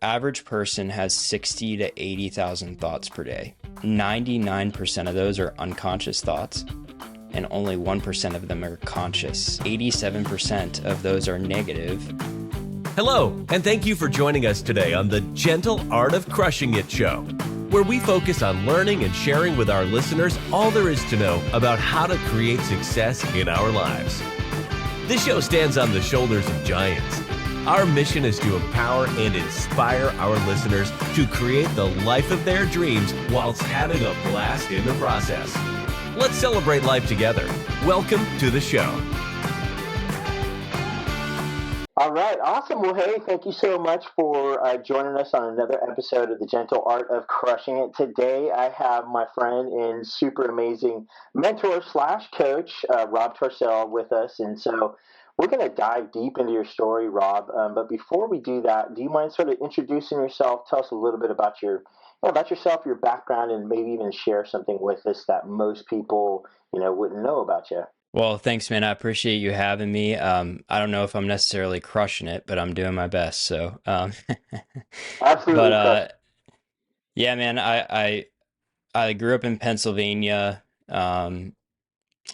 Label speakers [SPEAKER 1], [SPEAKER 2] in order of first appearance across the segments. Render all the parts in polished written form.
[SPEAKER 1] average person has 60 to 80,000 thoughts per day. 99% of those are unconscious thoughts, and only 1% of them are conscious. 87% of those are negative.
[SPEAKER 2] Hello, and thank you for joining us today on the Gentle Art of Crushing It show, where we focus on learning and sharing with our listeners all there is to know about how to create success in our lives. This show stands on the shoulders of giants. Our mission is to empower and inspire our listeners to create the life of their dreams whilst having a blast in the process. Let's celebrate life together. Welcome to the show.
[SPEAKER 3] All right, awesome. Well, hey, thank you so much for joining us on another episode of the Gentle Art of Crushing It. Today, I have my friend and super amazing mentor / coach, Rob Torsell, with us. And so we're going to dive deep into your story, Rob. But before we do that, do you mind sort of introducing yourself? Tell us a little bit about about yourself, your background, and maybe even share something with us that most people, wouldn't know about you.
[SPEAKER 1] Well, thanks, man. I appreciate you having me. I don't know if I'm necessarily crushing it, but I'm doing my best. So,
[SPEAKER 3] Absolutely.
[SPEAKER 1] but yeah, man, I grew up in Pennsylvania.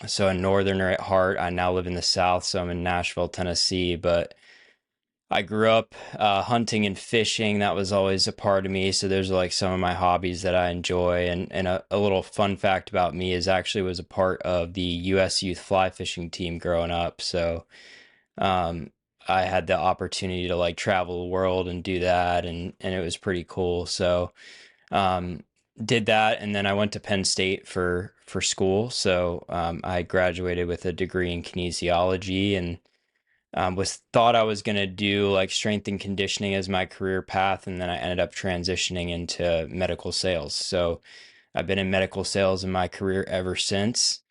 [SPEAKER 1] So a northerner at heart. I now live in the South, so I'm in Nashville, Tennessee. But I grew up hunting and fishing. That was always a part of me. So there's like some of my hobbies that I enjoy. And a little fun fact about me is actually was a part of the U.S. Youth Fly Fishing team growing up. So I had the opportunity to like travel the world and do that, and it was pretty cool. So did that, and then I went to Penn State for school. So I graduated with a degree in kinesiology, and thought I was going to do like strength and conditioning as my career path, and then I ended up transitioning into medical sales. So I've been in medical sales in my career ever since.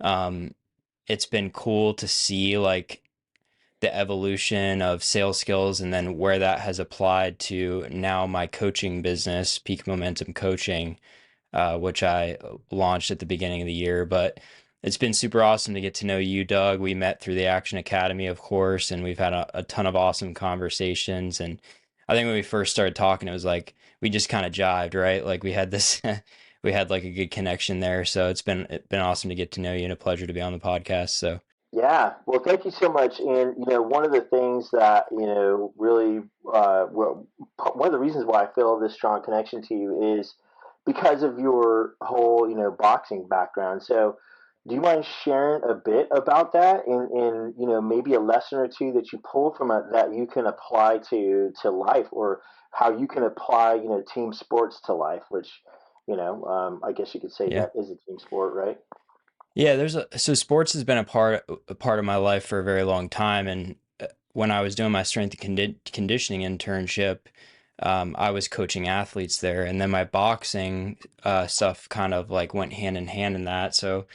[SPEAKER 1] It's been cool to see like the evolution of sales skills and then where that has applied to now my coaching business, Peak Momentum Coaching, which I launched at the beginning of the year. But it's been super awesome to get to know you, Doug. We met through the Action Academy, of course, and we've had a ton of awesome conversations. And I think when we first started talking, it was like we just kind of jived, right? Like we had this, we had like a good connection there. So it's been awesome to get to know you and a pleasure to be on the podcast. So.
[SPEAKER 3] Yeah, well, thank you so much. And, one of the things that, really, one of the reasons why I feel this strong connection to you is because of your whole, boxing background. So do you mind sharing a bit about that and maybe a lesson or two that you pulled from it that you can apply to life, or how you can apply, team sports to life, which, I guess you could say that is a team sport, right?
[SPEAKER 1] Yeah, so sports has been a part of my life for a very long time. And when I was doing my strength and conditioning internship, I was coaching athletes there, and then my boxing stuff kind of like went hand in hand in that. So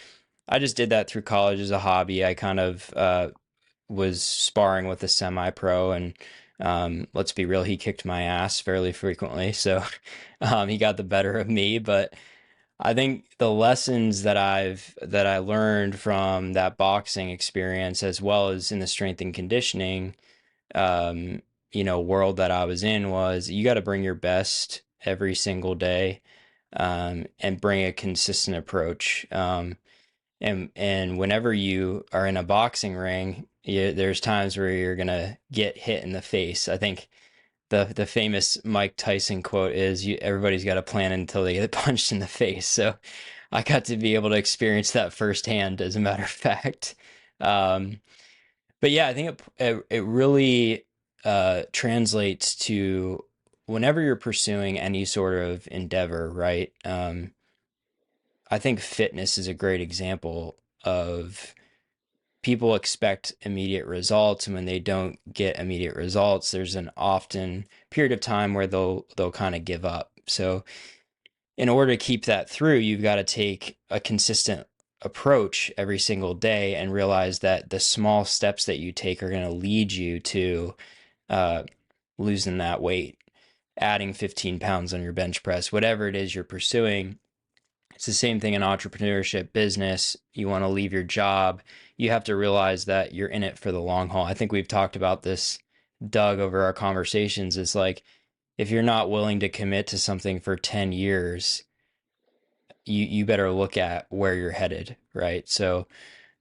[SPEAKER 1] I just did that through college as a hobby. I kind of was sparring with a semi-pro, and let's be real, he kicked my ass fairly frequently. So he got the better of me, but I think the lessons that I learned from that boxing experience, as well as in the strength and conditioning, world that I was in, was you got to bring your best every single day, and bring a consistent approach. And whenever you are in a boxing ring, there's times where you're gonna get hit in the face. I think the famous Mike Tyson quote is, everybody's got a plan until they get punched in the face. So I got to be able to experience that firsthand, as a matter of fact. But yeah, I think it really translates to whenever you're pursuing any sort of endeavor, right? I think fitness is a great example of people expect immediate results, and when they don't get immediate results, there's an often period of time where they'll kind of give up. So in order to keep that through, you've got to take a consistent approach every single day and realize that the small steps that you take are going to lead you to losing that weight, adding 15 pounds on your bench press, whatever it is you're pursuing. It's the same thing in entrepreneurship, business. You want to leave your job. You have to realize that you're in it for the long haul. I think we've talked about this, Doug, over our conversations. It's like if you're not willing to commit to something for 10 years, you better look at where you're headed, right? So,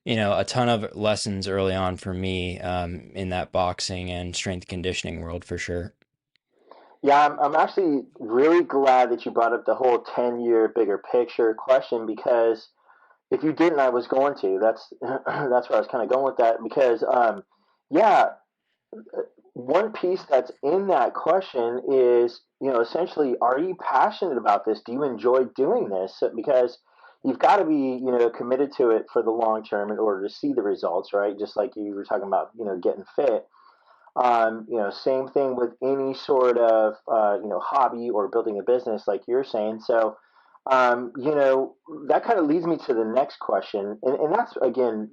[SPEAKER 1] a ton of lessons early on for me in that boxing and strength conditioning world for sure.
[SPEAKER 3] Yeah, I'm actually really glad that you brought up the whole 10-year bigger picture question, because if you didn't, I was going to. That's that's where I was kind of going with that, because yeah, one piece that's in that question is, essentially, are you passionate about this? Do you enjoy doing this? Because you've got to be, committed to it for the long term in order to see the results, right? Just like you were talking about, getting fit. Same thing with any sort of hobby or building a business, like you're saying. So, that kind of leads me to the next question, and that's again,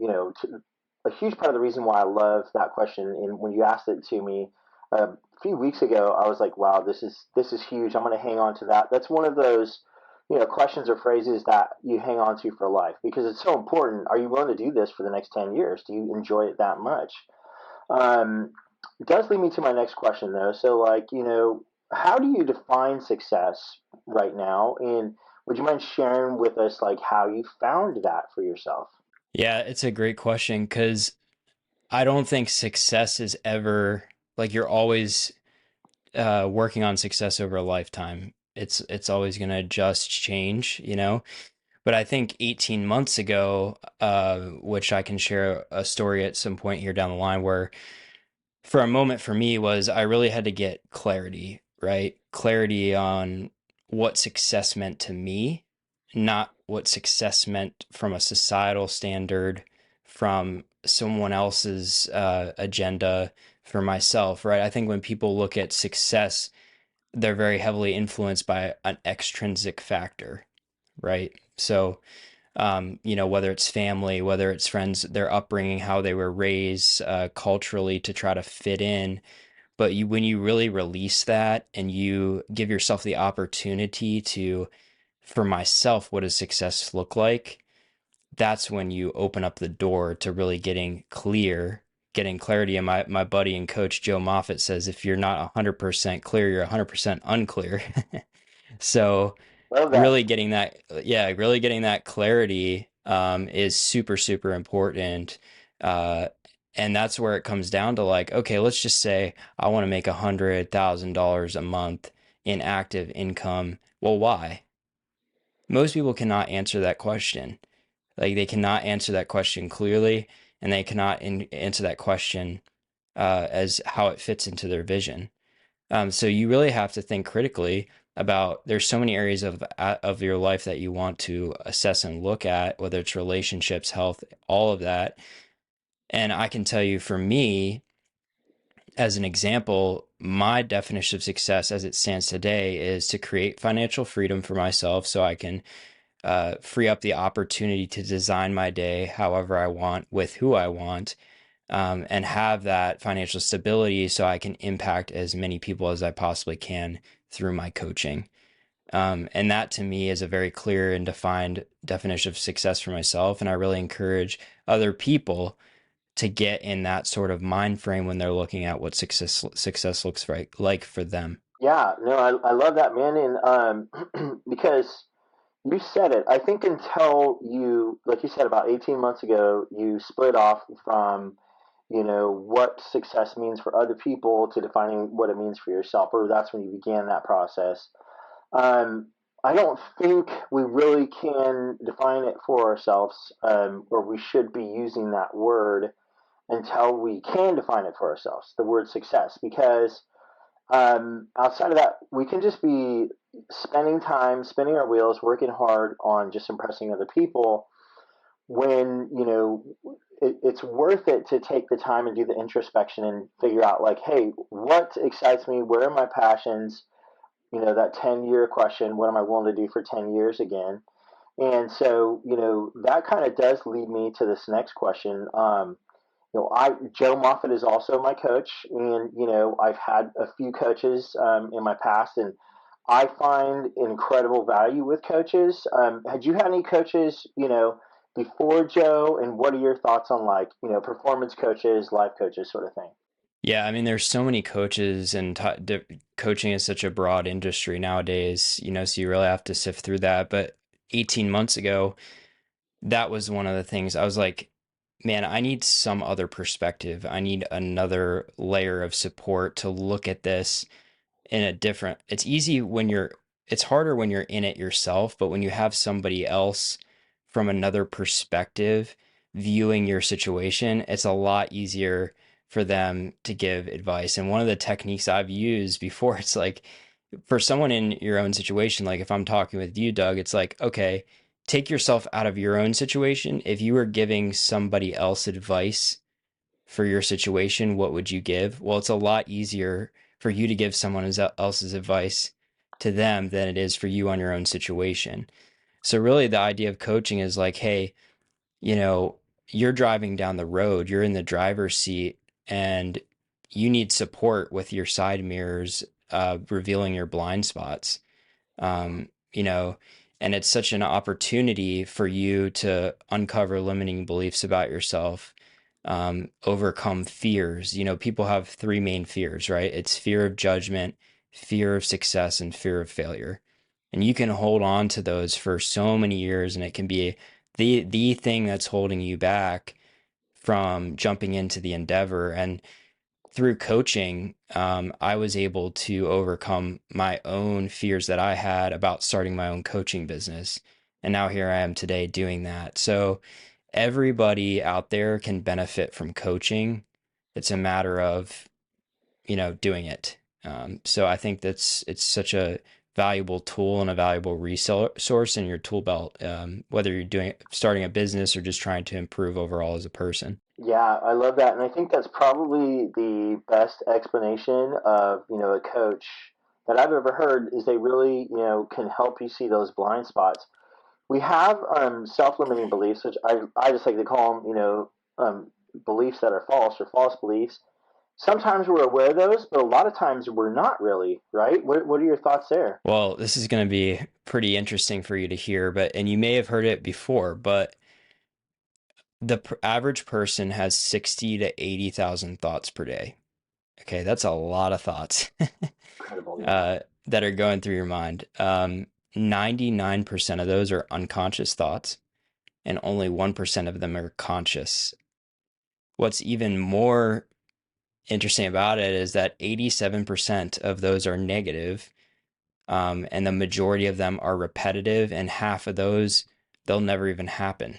[SPEAKER 3] a huge part of the reason why I love that question. And when you asked it to me a few weeks ago, I was like, wow, this is huge. I'm going to hang on to that. That's one of those, questions or phrases that you hang on to for life, because it's so important. Are you willing to do this for the next 10 years? Do you enjoy it that much? Um, it does lead me to my next question, though. So, like, how do you define success right now? And would you mind sharing with us, like, how you found that for yourself?
[SPEAKER 1] Yeah, it's a great question because I don't think success is ever like you're always working on success over a lifetime. It's always going to adjust, change. But I think 18 months ago, which I can share a story at some point here down the line, where for a moment for me was I really had to get clarity, right? Clarity on what success meant to me, not what success meant from a societal standard, from someone else's agenda for myself, right? I think when people look at success, they're very heavily influenced by an extrinsic factor, right? So, whether it's family, whether it's friends, their upbringing, how they were raised culturally to try to fit in. But when you really release that and you give yourself the opportunity to, for myself, what does success look like? That's when you open up the door to really getting clarity. And my buddy and coach Joe Moffitt says, if you're not 100% clear, you're 100% unclear. So
[SPEAKER 3] Love that.
[SPEAKER 1] really getting that, yeah, really getting that clarity is super, super important. Uh, and that's where it comes down to like, okay, let's just say I want to make $100,000 a month in active income. Well, why? Most people cannot answer that question. Like they cannot answer that question clearly, and they cannot answer that question as how it fits into their vision. So you really have to think critically about there's so many areas of your life that you want to assess and look at, whether it's relationships, health, all of that. And I can tell you for me, as an example, my definition of success as it stands today is to create financial freedom for myself so I can free up the opportunity to design my day however I want with who I want, and have that financial stability so I can impact as many people as I possibly can through my coaching. And that to me is a very clear and defined definition of success for myself. And I really encourage other people to get in that sort of mind frame when they're looking at what success looks like for them.
[SPEAKER 3] Yeah, no, I love that, man. And because you said it, I think until you, like you said, about 18 months ago, you split off from, what success means for other people to defining what it means for yourself, or that's when you began that process. Um, I don't think we really can define it for ourselves, or we should be using that word until we can define it for ourselves, the word success, because outside of that, we can just be spending time, spinning our wheels, working hard on just impressing other people when, it's worth it to take the time and do the introspection and figure out, like, hey, what excites me? Where are my passions? That 10-year question, what am I willing to do for 10 years again? And so, that kind of does lead me to this next question. Joe Moffat is also my coach, and I've had a few coaches in my past, and I find incredible value with coaches. Had you had any coaches, before Joe, and what are your thoughts on, like, performance coaches, life coaches, sort of thing?
[SPEAKER 1] Yeah, I mean, there's so many coaches, and coaching is such a broad industry nowadays, so you really have to sift through that. But 18 months ago, that was one of the things I was like, man, I need some other perspective. I need another layer of support to look at this in a different, it's harder when you're in it yourself, but when you have somebody else from another perspective viewing your situation, it's a lot easier for them to give advice. And one of the techniques I've used before, it's like, for someone in your own situation, like if I'm talking with you, Doug, it's like, okay, take yourself out of your own situation. If you were giving somebody else advice for your situation, what would you give? Well, it's a lot easier for you to give someone else's advice to them than it is for you on your own situation. So really the idea of coaching is like, hey, you know, you're driving down the road, you're in the driver's seat, and you need support with your side mirrors, revealing your blind spots. um, you know, and it's such an opportunity for you to uncover limiting beliefs about yourself, overcome fears. People have three main fears, right? It's fear of judgment, fear of success, and fear of failure. And you can hold on to those for so many years, and it can be the thing that's holding you back from jumping into the endeavor. And through coaching, I was able to overcome my own fears that I had about starting my own coaching business. And now here I am today doing that. So everybody out there can benefit from coaching. It's a matter of, doing it. So I think it's such a valuable tool and a valuable resource in your tool belt, whether you're starting a business or just trying to improve overall as a person.
[SPEAKER 3] Yeah, I love that, and I think that's probably the best explanation of a coach that I've ever heard. Is they really can help you see those blind spots. We have self-limiting beliefs, which I just like to call them beliefs that are false or false beliefs. Sometimes we're aware of those, but a lot of times we're not really, right? What are your thoughts there?
[SPEAKER 1] Well, this is going to be pretty interesting for you to hear, and you may have heard it before, but the average person has 60 to 80,000 thoughts per day. Okay, that's a lot of thoughts
[SPEAKER 3] Incredible, yeah.
[SPEAKER 1] that are going through your mind. 99% of those are unconscious thoughts, and only 1% of them are conscious. What's even more interesting about it is that 87% of those are negative, and the majority of them are repetitive, and half of those, they'll never even happen.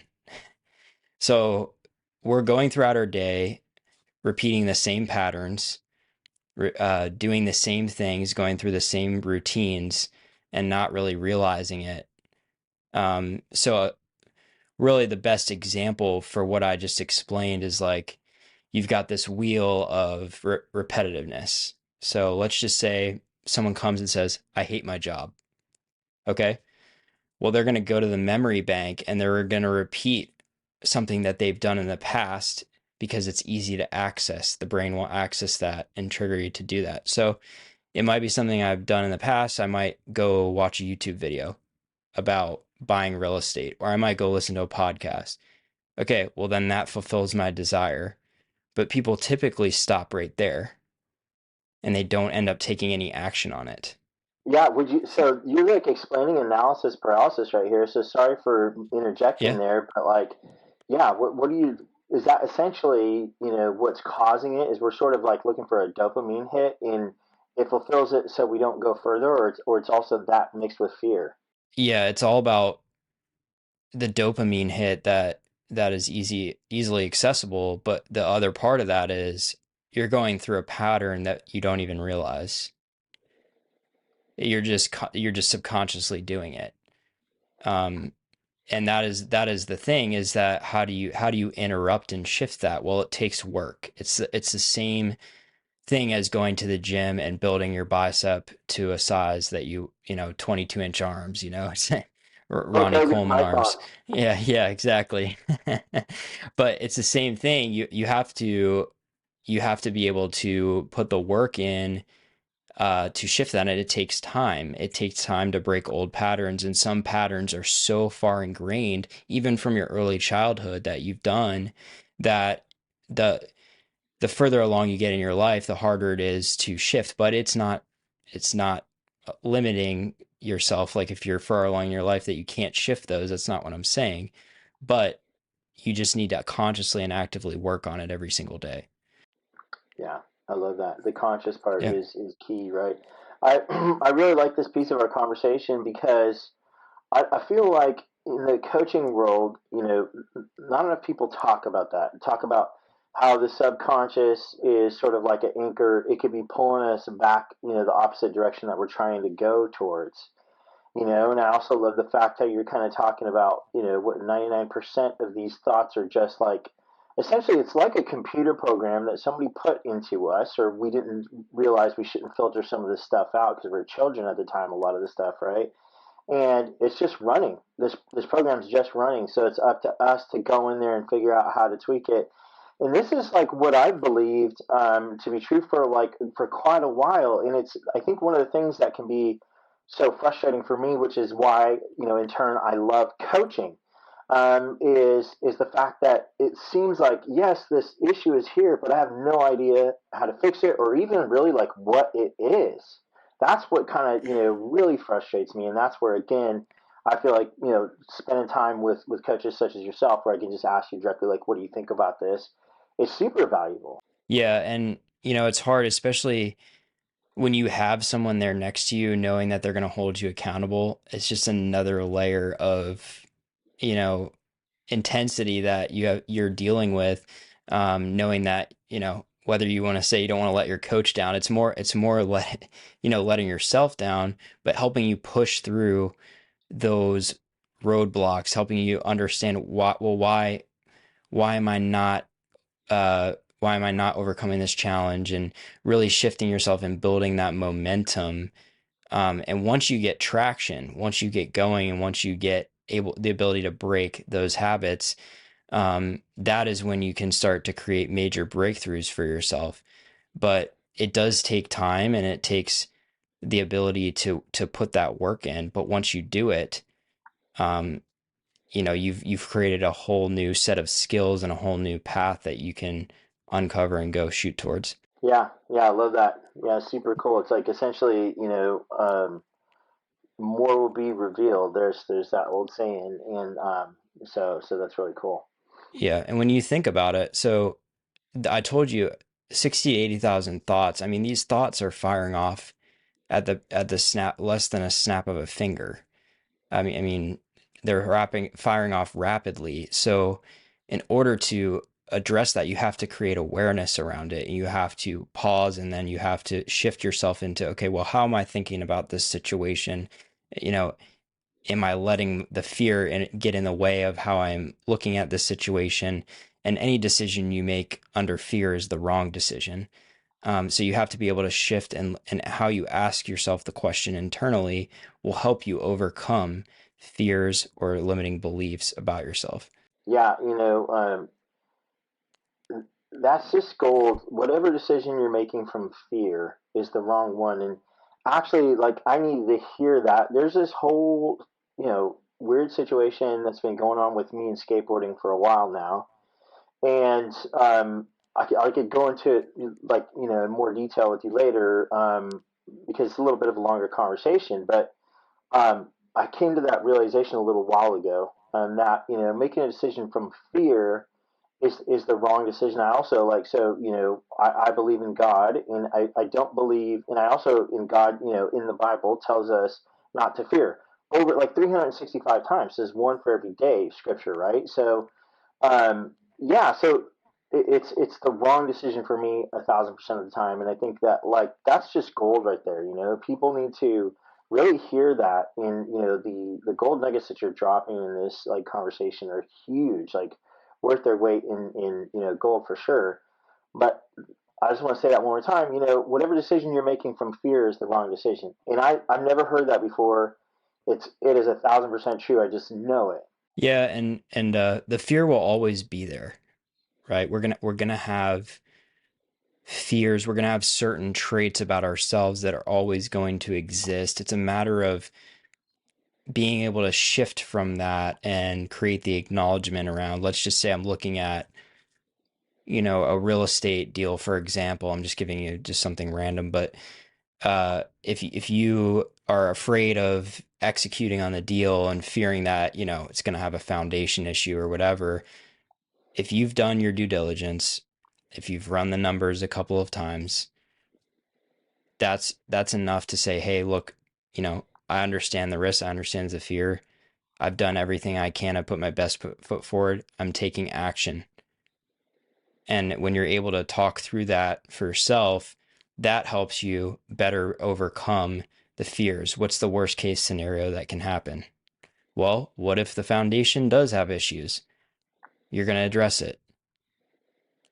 [SPEAKER 1] So we're going throughout our day, repeating the same patterns, doing the same things, going through the same routines, and not really realizing it. So really the best example for what I just explained is like, you've got this wheel of repetitiveness. So let's just say someone comes and says, I hate my job. Okay. Well, they're going to go to the memory bank and they're going to repeat something that they've done in the past because it's easy to access. The brain will access that and trigger you to do that. So it might be something I've done in the past. I might go watch a YouTube video about buying real estate, or I might go listen to a podcast. Okay, well, then that fulfills my desire. But people typically stop right there and they don't end up taking any action on it.
[SPEAKER 3] Yeah, would you? So you're like explaining analysis paralysis right here. So sorry for interjecting
[SPEAKER 1] Yeah.
[SPEAKER 3] there, but like, yeah, what do you? Is that essentially what's causing it? Is we're sort of like looking for a dopamine hit, and it fulfills it, so we don't go further, or it's also that mixed with fear.
[SPEAKER 1] Yeah, it's all about the dopamine hit that is easily accessible, but the other part of that is you're going through a pattern that you don't even realize. You're just subconsciously doing it. Um, and that is the thing, is that how do you interrupt and shift that? Well, it takes work. It's the same thing as going to the gym and building your bicep to a size that 22-inch arms, it's
[SPEAKER 3] Hulk
[SPEAKER 1] Ronnie
[SPEAKER 3] Hogan's
[SPEAKER 1] Coleman
[SPEAKER 3] Python.
[SPEAKER 1] arms. Yeah, yeah, exactly. But it's the same thing. You have to be able to put the work in, to shift that, and it takes time. It takes time to break old patterns, and some patterns are so far ingrained, even from your early childhood, that you've done, that the the further along you get in your life, the harder it is to shift. But it's not limiting yourself. Like if you're far along in your life that you can't shift those, that's not what I'm saying. But you just need to consciously and actively work on it every single day.
[SPEAKER 3] Yeah, I love that. The conscious part
[SPEAKER 1] Yeah.
[SPEAKER 3] is key, right? I I really like this piece of our conversation because I feel like in the coaching world, not enough people talk about that. Talk about how the subconscious is sort of like an anchor. It could be pulling us back, the opposite direction that we're trying to go towards. And I also love the fact how you're kind of talking about, what 99% of these thoughts are just like, essentially, it's like a computer program that somebody put into us, or we didn't realize we shouldn't filter some of this stuff out because we were children at the time, a lot of the stuff, right? And it's just running. This program's just running, so it's up to us to go in there and figure out how to tweak it. And this is like what I believed to be true for quite a while. And it's, I think, one of the things that can be so frustrating for me, which is why, in turn I love coaching, is the fact that it seems like, yes, this issue is here, but I have no idea how to fix it, or even really like what it is. That's what kind of, really frustrates me. And that's where, again, I feel like, spending time with coaches such as yourself, where I can just ask you directly, like, what do you think about this, is super valuable.
[SPEAKER 1] Yeah. And, it's hard, especially when you have someone there next to you, knowing that they're going to hold you accountable. It's just another layer of, you know, intensity that you're dealing with, knowing that, whether you want to say you don't want to let your coach down, it's more letting yourself down, but helping you push through those roadblocks, helping you understand why am I not why am I not overcoming this challenge, and really shifting yourself and building that momentum. And once you get traction, once you get going, and once you get the ability to break those habits, that is when you can start to create major breakthroughs for yourself. But it does take time, and it takes the ability to put that work in. But once you do it, um, you've created a whole new set of skills and a whole new path that you can uncover and go shoot towards.
[SPEAKER 3] Yeah, yeah, I love that. Yeah, super cool. It's like essentially, more will be revealed. There's that old saying, and so that's really cool.
[SPEAKER 1] Yeah, and when you think about it, so I told you 60 to 80,000 thoughts. I mean, these thoughts are firing off at the snap, less than a snap of a finger. I mean, they're firing off rapidly. So, in order to address that, you have to create awareness around it. You have to pause, and then you have to shift yourself into, okay, well, how am I thinking about this situation? You know, am I letting the fear get in the way of how I'm looking at this situation? And any decision you make under fear is the wrong decision. So you have to be able to shift, and how you ask yourself the question internally will help you overcome fears or limiting beliefs about yourself.
[SPEAKER 3] Yeah, that's just gold. Whatever decision you're making from fear is the wrong one. And actually, like, I need to hear that. There's this whole, weird situation that's been going on with me in skateboarding for a while now. And I could go into it, like, in more detail with you later, because it's a little bit of a longer conversation. But I came to that realization a little while ago, that, making a decision from fear is the wrong decision. I also, like, so, I believe in God, and I don't believe, and I also, in God, in the Bible tells us not to fear over like 365 times. There's one for every day, scripture, right? So, yeah, so it's the wrong decision for me 1,000% of the time, and I think that, like, that's just gold right there. People need to really hear that, and the gold nuggets that you're dropping in this, like, conversation are huge, like, worth their weight in gold for sure. But I just want to say that one more time. Whatever decision you're making from fear is the wrong decision, and I've never heard that before. It is 1,000% true. I just know it.
[SPEAKER 1] Yeah, and the fear will always be there, right? We're gonna have fears. We're gonna have certain traits about ourselves that are always going to exist. It's a matter of being able to shift from that and create the acknowledgement around, let's just say I'm looking at a real estate deal, for example, I'm just giving you just something random, but if you are afraid of executing on the deal and fearing that, it's going to have a foundation issue or whatever, if you've done your due diligence, if you've run the numbers a couple of times, that's enough to say, hey, look, I understand the risk, I understand the fear. I've done everything I can. I put my best foot forward. I'm taking action. And when you're able to talk through that for yourself, that helps you better overcome the fears. What's the worst case scenario that can happen? Well, what if the foundation does have issues? You're going to address it.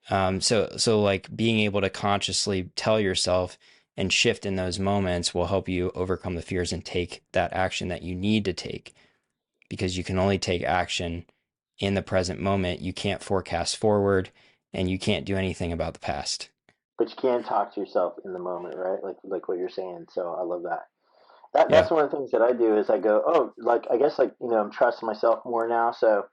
[SPEAKER 1] So like being able to consciously tell yourself and shift in those moments will help you overcome the fears and take that action that you need to take, because you can only take action in the present moment. You can't forecast forward, and you can't do anything about the past.
[SPEAKER 3] But you can talk to yourself in the moment, right? Like what you're saying. So I love that.
[SPEAKER 1] Yeah.
[SPEAKER 3] That's one of the things that I do is I go, oh, like I guess like I'm trusting myself more now. So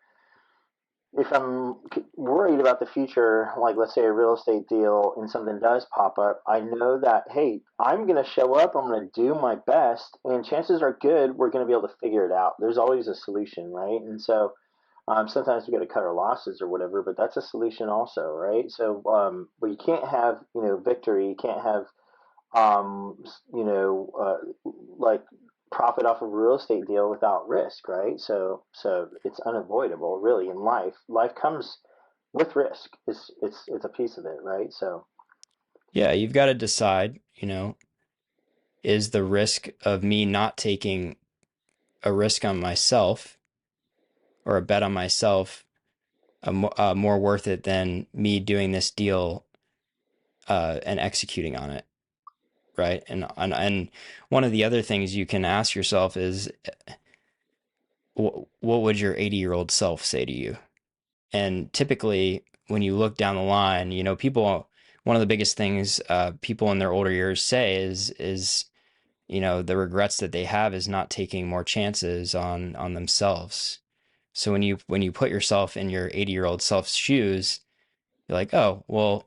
[SPEAKER 3] if I'm worried about the future, like let's say a real estate deal and something does pop up, I know that, hey, I'm going to show up, I'm going to do my best, and chances are good we're going to be able to figure it out. There's always a solution, right? And so sometimes we got to cut our losses or whatever, but that's a solution also, right? So, but you can't have, victory, you can't have um, you know, like profit off of a real estate deal without risk, right? So it's unavoidable, really, in life. Life comes with risk. It's a piece of it, right? So
[SPEAKER 1] Yeah, you've got to decide, is the risk of me not taking a risk on myself or a bet on myself more worth it than me doing this deal and executing on it, right? And one of the other things you can ask yourself is, what would your 80-year-old self say to you? And typically, when you look down the line, people. One of the biggest things people in their older years say is the regrets that they have is not taking more chances on themselves. So when you put yourself in your 80-year-old self's shoes, you're like, oh well,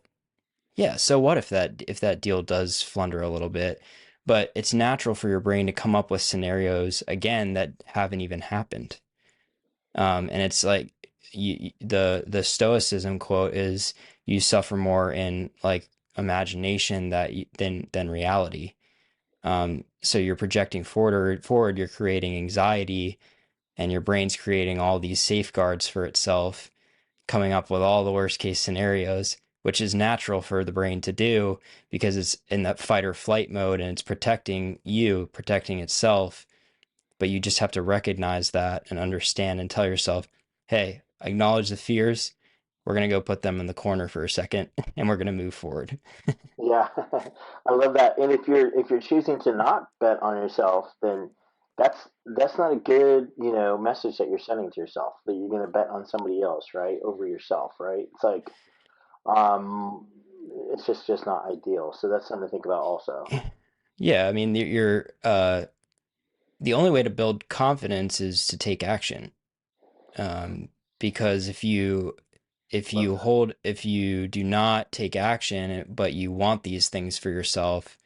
[SPEAKER 1] yeah. So what if that deal does flounder a little bit? But it's natural for your brain to come up with scenarios again that haven't even happened. And it's like the Stoicism quote is, you suffer more in like imagination than reality. So you're projecting forward, you're creating anxiety, and your brain's creating all these safeguards for itself, coming up with all the worst case scenarios, which is natural for the brain to do because it's in that fight or flight mode and it's protecting you, protecting itself. But you just have to recognize that and understand and tell yourself, hey, acknowledge the fears. We're going to go put them in the corner for a second and we're going to move forward.
[SPEAKER 3] yeah, I love that. And if you're choosing to not bet on yourself, then that's not a good message that you're sending to yourself, that you're going to bet on somebody else, right, over yourself, right? It's like um, it's just not ideal. So that's something to think about also.
[SPEAKER 1] Yeah, I mean, the only way to build confidence is to take action. Because
[SPEAKER 3] Love that.
[SPEAKER 1] if you do not take action, but you want these things for yourself,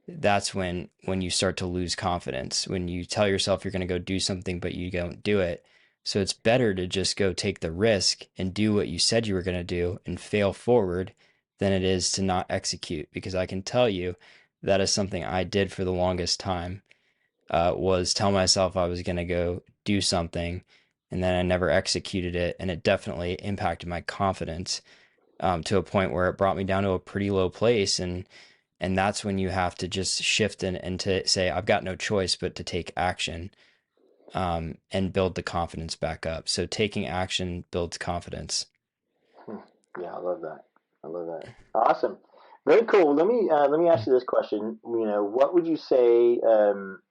[SPEAKER 1] that's when you start to lose confidence. When you tell yourself you're going to go do something, but you don't do it. So it's better to just go take the risk and do what you said you were going to do and fail forward than it is to not execute. Because I can tell you that is something I did for the longest time, was tell myself I was going to go do something, and then I never executed it. And it definitely impacted my confidence, to a point where it brought me down to a pretty low place. And that's when you have to just shift and to say, I've got no choice but to take action, and build the confidence back up. So taking action builds confidence.
[SPEAKER 3] Hmm. Yeah, I love that. I love that. Awesome. Very cool. Let me ask you this question. What would you say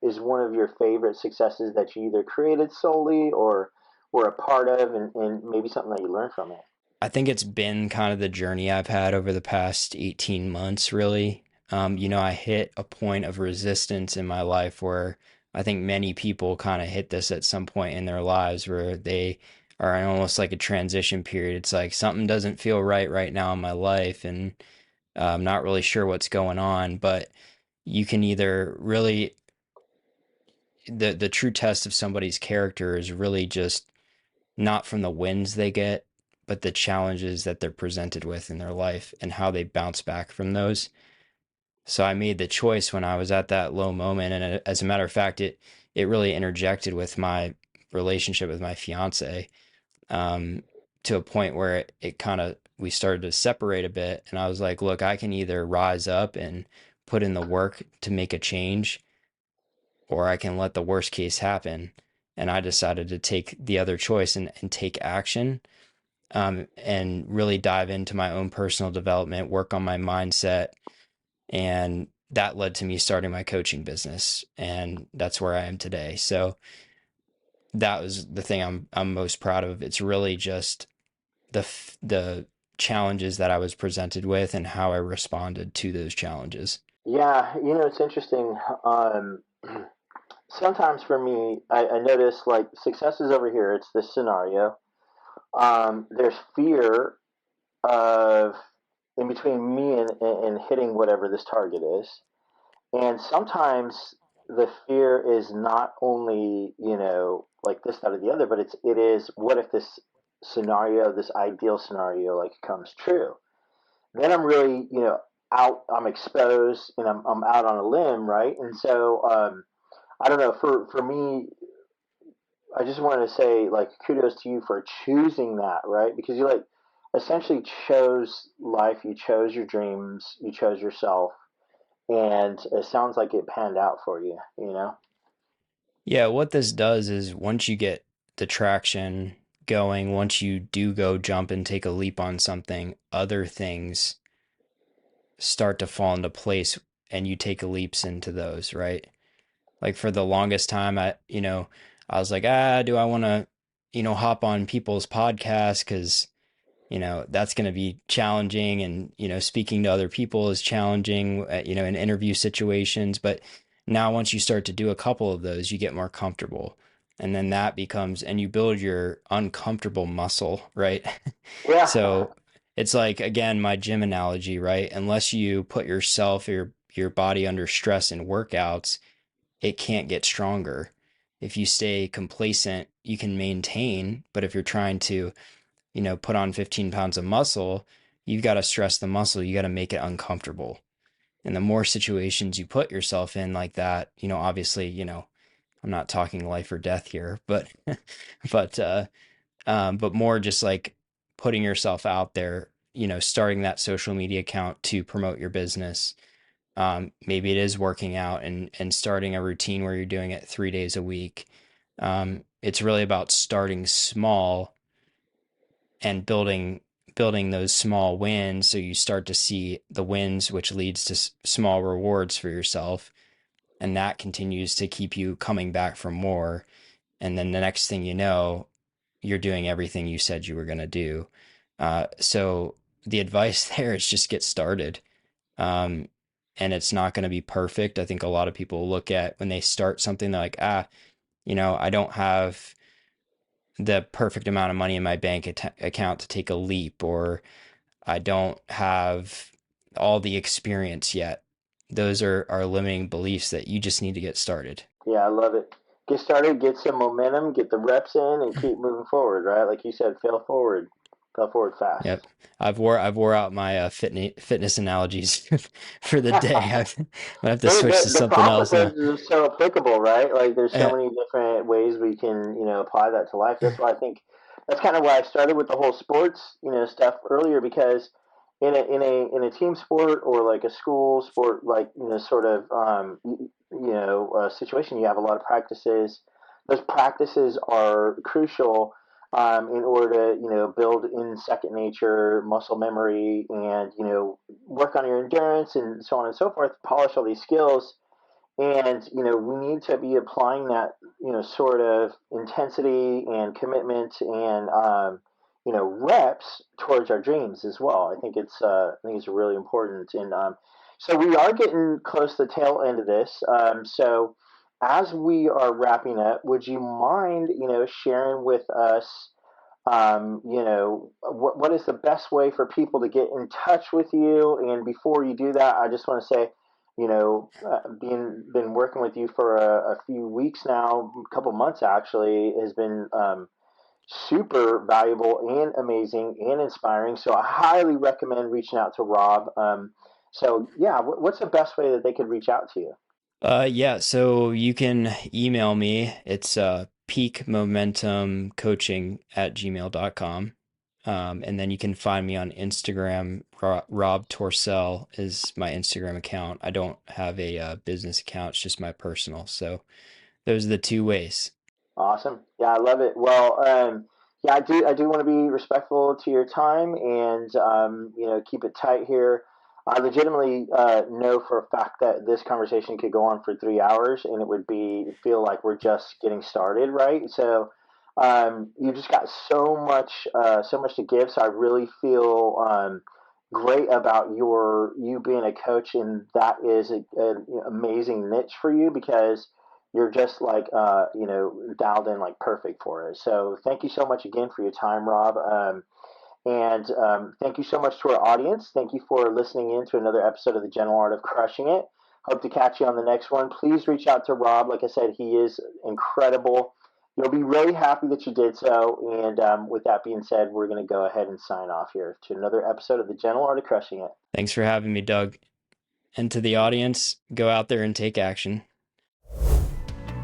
[SPEAKER 3] is one of your favorite successes that you either created solely or were a part of, and maybe something that you learned from it?
[SPEAKER 1] I think it's been kind of the journey I've had over the past 18 months, really. I hit a point of resistance in my life where I think many people kind of hit this at some point in their lives, where they are in almost like a transition period. It's like something doesn't feel right now in my life, and I'm not really sure what's going on. But you can either really the true test of somebody's character is really just not from the wins they get, but the challenges that they're presented with in their life and how they bounce back from those. So I made the choice when I was at that low moment, and as a matter of fact, it really interjected with my relationship with my fiance, um, to a point where it kind of we started to separate a bit, and I was like, look, I can either rise up and put in the work to make a change, or I can let the worst case happen. And I decided to take the other choice and take action, and really dive into my own personal development, work on my mindset, and that led to me starting my coaching business, and that's where I am today. So that was the thing I'm most proud of. It's really just the challenges that I was presented with and how I responded to those challenges.
[SPEAKER 3] Yeah, it's interesting. Sometimes for me, I notice like success is over here. It's this scenario. There's fear of in between me and hitting whatever this target is. And sometimes the fear is not only, like this, that, or the other, but it is what if this scenario, this ideal scenario, like comes true? Then I'm really, out, I'm exposed and I'm out on a limb, right? And so, I don't know, for me, I just wanted to say, like, kudos to you for choosing that, right? Because you, like, essentially chose life, you chose your dreams, you chose yourself, and it sounds like it panned out for you, you know?
[SPEAKER 1] Yeah, what this does is once you get the traction going, once you do go jump and take a leap on something, other things start to fall into place and you take leaps into those, right? Like for the longest time, I was like, do I want to, hop on people's podcasts? Because, that's going to be challenging. And, speaking to other people is challenging, in interview situations. But now once you start to do a couple of those, you get more comfortable. And then that becomes, and you build your uncomfortable muscle, right?
[SPEAKER 3] Yeah.
[SPEAKER 1] So it's like, again, my gym analogy, right? Unless you put yourself, your body under stress in workouts, it can't get stronger. If you stay complacent, you can maintain, but if you're trying to, put on 15 pounds of muscle, you've got to stress the muscle, you got to make it uncomfortable. And the more situations you put yourself in like that, obviously, I'm not talking life or death here, but but but more just like putting yourself out there, starting that social media account to promote your business. Maybe it is working out and starting a routine where you're doing it 3 days a week. It's really about starting small and building those small wins, so you start to see the wins, which leads to small rewards for yourself, and that continues to keep you coming back for more. And then the next thing you know, you're doing everything you said you were going to do. So the advice there is just get started. Um, and it's not going to be perfect. I think a lot of people look at when they start something, they're like, I don't have the perfect amount of money in my bank account to take a leap, or I don't have all the experience yet. Those are limiting beliefs that you just need to get started.
[SPEAKER 3] Yeah, I love it. Get started, get some momentum, get the reps in, and keep moving forward, right? Like you said, fail forward fast.
[SPEAKER 1] Yep. I've wore out my fitness analogies for the day. I have to
[SPEAKER 3] The,
[SPEAKER 1] switch
[SPEAKER 3] the,
[SPEAKER 1] to
[SPEAKER 3] the
[SPEAKER 1] something
[SPEAKER 3] problem
[SPEAKER 1] else now.
[SPEAKER 3] with those is so applicable, right? Like there's so
[SPEAKER 1] Uh,
[SPEAKER 3] many different ways we can, apply that to life. That's why I think that's kind of why I started with the whole sports, stuff earlier because in a team sport or like a school sport, like sort of situation, you have a lot of practices. Those practices are crucial in order to build in second nature, muscle memory, and work on your endurance and so on and so forth. Polish all these skills, and we need to be applying that sort of intensity and commitment and reps towards our dreams as well. I think it's really important. And so we are getting close to the tail end of this. So as we are wrapping up, would you mind sharing with us what is the best way for people to get in touch with you? And before you do that, I just want to say, been working with you for a few weeks now, a couple months actually, has been super valuable and amazing and inspiring. So I highly recommend reaching out to Rob. So yeah, what's the best way that they could reach out to you?
[SPEAKER 1] Yeah, so you can email me. It's peakmomentumcoaching at gmail.com. And then you can find me on Instagram. Rob Torsell is my Instagram account. I don't have a business account, it's just my personal. So those are the two ways.
[SPEAKER 3] Awesome. Yeah, I love it. Well, yeah, I do want to be respectful to your time and, keep it tight here. I legitimately know for a fact that this conversation could go on for 3 hours and it would feel like we're just getting started, right? So, you just got so much to give. So I really feel, great about you being a coach, and that is an amazing niche for you because you're just like dialed in like perfect for it. So thank you so much again for your time, Rob. And thank you so much to our audience. Thank you for listening in to another episode of the Gentle Art of Crushing It. Hope to catch you on the next one. Please reach out to Rob. Like I said, he is incredible. You'll be really happy that you did so. And with that being said, we're going to go ahead and sign off here to another episode of the Gentle Art of Crushing It.
[SPEAKER 1] Thanks for having me, Doug. And to the audience, go out there and take action.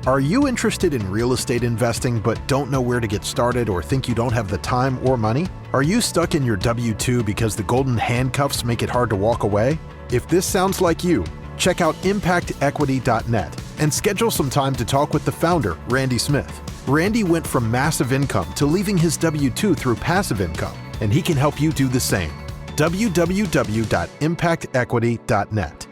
[SPEAKER 4] Are you interested in real estate investing but don't know where to get started or think you don't have the time or money? Are you stuck in your W-2 because the golden handcuffs make it hard to walk away? If this sounds like you, check out impactequity.net and schedule some time to talk with the founder, Randy Smith. Randy went from massive income to leaving his W-2 through passive income, and he can help you do the same. www.impactequity.net.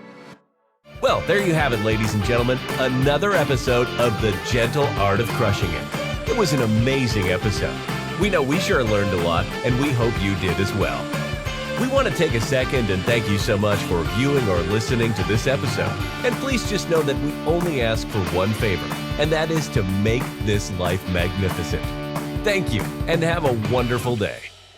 [SPEAKER 2] Well, there you have it, ladies and gentlemen, another episode of The Gentle Art of Crushing It. It was an amazing episode. We know we sure learned a lot, and we hope you did as well. We want to take a second and thank you so much for viewing or listening to this episode. And please just know that we only ask for one favor, and that is to make this life magnificent. Thank you, and have a wonderful day.